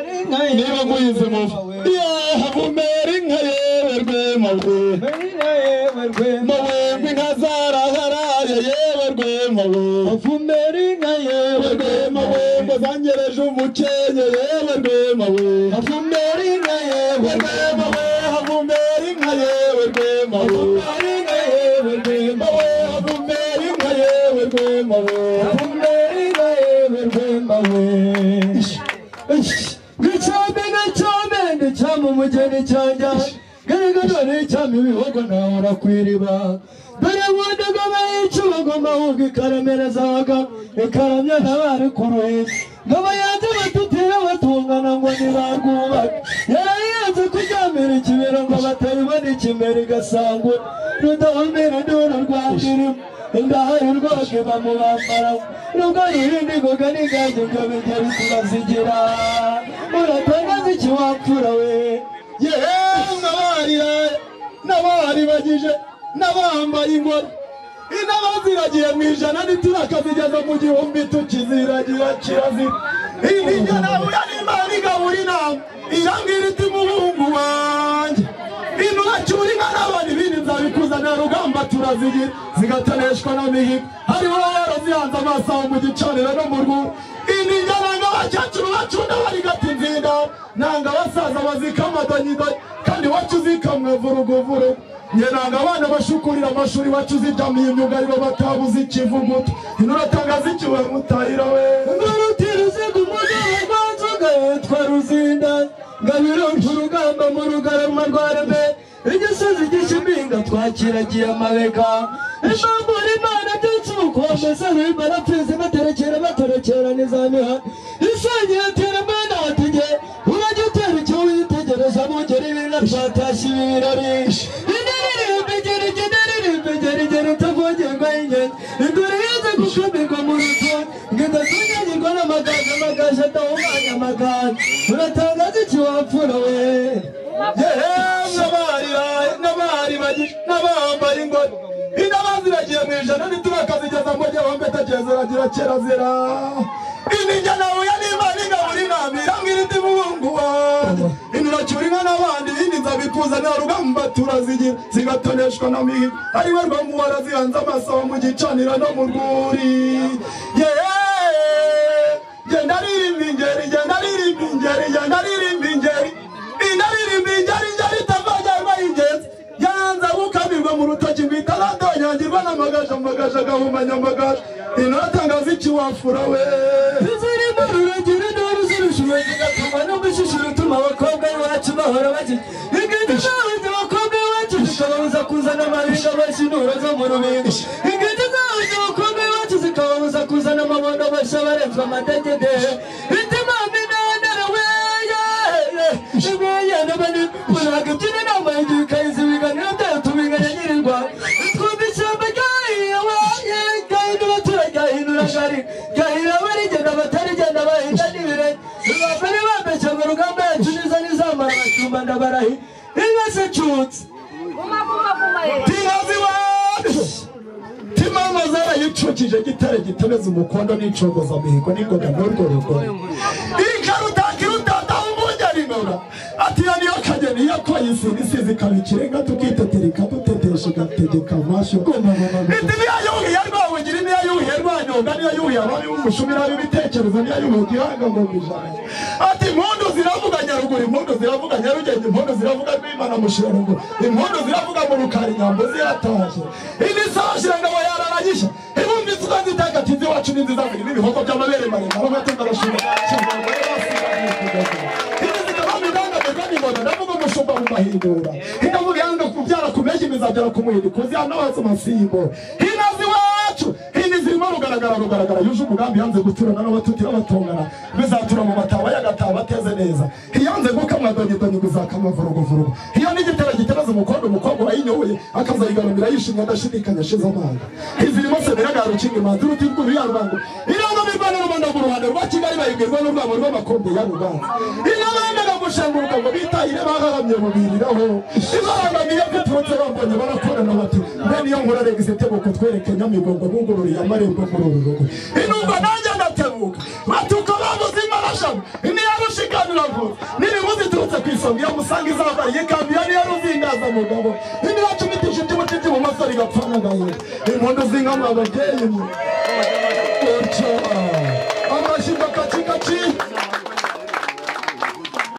niba muyize muva havumera inka yewe rwemawe mawe inka zaraharaye yewe rwemawe havumera inka yewe rwemawe ngo zangereje umukenye yewe rwemawe havumera inka yewe rwemawe havumera inka yewe rwemawe havumera inka yewe rwemawe havumera inka yewe rwemawe havumera inka yewe rwemawe Chama mujeni chanja garagara ne chama ibihogo nawe kwiriba dore wanda gabayicu bagomba ugi karamera zaga ekaramya nabari kuruhe ngaba yaje batutira batungana ngo nibaguba yarayanze kujyamira ikibero ngo batayibona ikimeri gasango rudahomera ndoro rwandiri indahari rwose bamubambara nubwo yirindi ngoga n'ingange ngabigera turazigira uratangaza ikiwapfura we n'abari bagije n'abambaye ingoro inabaziragiye mu ijana ntiturakazigeza mu gihumbi tukiziragira kirazira inijya nawe n'imana igabura inama irambwira iti muhungu wanjye inuracyura inka n'abandi ibindi nzabikuzanira rugamba turazigira zigataneshwa na mihigo hariho yarazihanze amaso aho mu gicaniro no mu rwuri inijya nanga abakecuru bacunda barigata inzinda nanga abasaza bazikamadanyidanye kandi wacu uzikamwe vuruguvurugu nye nanga abana bashukurira amashuri wacu uzijamiye imyugariro batabuze ikivuguto inuratangaza ikiwe mutahira we nurutiruze ku mugabo rwanzuga yitwa ruzinda ngabironka urugamba mu rugarama rwa rebe igisozi gishiminga twakiragiye amabeka impambura imana byinshi ubukombe saruye barapfize baterekera nizamiha isange yatera mwana watige urajya utera icyo witegereza mugera ibintu twatashye ibirori Gerigeri utavogerwa ingenzi induru yize gukumirwa mu rutonde ngenda tunyagirwa n'amagaje atahumanya amagana uratangaza ikiwapfura we n'abari bagije n'abambaye ingoro inabaziragiye mu ijana ntiturakazigeza mu gihombe tagezeragira kirazira inijya nawe n'imana igabura inama irambwira iti muhungu wanjye inuracyura inka n'abandi ibindi nzabikuzanira rugamba turazigira zigatoneshwa na mihigo ariwe rwamuhora zihanze amaso mu gicaniro no mu rwuri genda ririmba ingeri genda ririmba ingeri genda ririmba ingeri inaririmba ingeri itavagerwa ingenzi yanze gukamirwa mu rutoki ngo itaradonyangirwa n'amagaje agahumanya amagaje inuratangaza ikiwapfura we zirimo ruragira induru zirushiwe zigatuma n'ubushushuru utuma abakobwa iwacu bahora bagira ingendo zabuze abakobwa iwacu zikababuza kuzana amahinga bashinura zo mu rubingo ingendo zabuze abakobwa iwacu zikababuza kuzana amabondo bashya barenzwa amadegede bituma minanara we ibeye n'abandi muraga byine nama igihe ikayiza ibiganiro byayo tubinganya nyirirwa twumva ishyamba gahira barigenda batarigenda bahinda n'ibirenge bafane bambeshya ngo rugamba yacu niza nizamara abashumba ndabarahi ingase cutse tirazi wacu timama zarayicukije gitare gitebeza umukondo n'icogoza mihigo n'ingoga n'urwo rugore ikarutata umujyana ingoga ati ya niyo kageni iyo twayisina isizi ikaba ikirenga tukitetera ikadutetesha igategeka amashyo iti niyo yuhiye rwawugira niyo yuhiye rwanyonga niyo yuhiye ababi b'umushumira b'ibitekerezo niyo yuhiye gihanga ngo mbijanye ati impundu ziravuga Nyaruguru impundu ziravuga Nyarugenge impundu ziravuga Rwimana mushira ruguru impundu ziravuga mu Rukari Nyambo ziratashye ini sashira ngabo yararanyisha ibumbi tukazitaka tizi wacu n'inziza n'ibihogo by'amabere maremare abatenga bashira ndavuga umushumba mu mahindura ndavuga yanga kubyara kumeje imizabyara kumuhindi kuziya nawazo masimbo hinazi wacu zirimo rugaragara yuje umugambi yanze guturana n'abatutira batongana bizatura mu mataba y'agataba ateze neza yanze gukamwa donyedonye guzakama vurugo iyo n'igitera giteraza umukobwa wayinyoye akazayigarumira yishimye adashidikanya ashize amanga izirimo se biragara ukinga imanzi rutibwuru ya Rubango iranga mirwana Rubanda mu ruhande rwa Kigali bayibwirwa n'urwamo rw'amakombe ya Rubango inabandaga gushanguruka ngo bitahire baharamye mubiriraho ibarangamiye kuturutse bambonye barakorana bati mbene iyo nkura regizitebo kutwereke Nyamigongo bungururiye amarembo mu rugo inumva nanjye ndatebuka batuka babuze imarashamo ni yarushikanira ziravuga nirimuzi turutse ku isonga iyo musanga izambaye ikambi yari yaruzingaza mugabo indi yacumitije iby'umuti mu maso rigapfana gahe impundu zinga mu ababyeyi mwe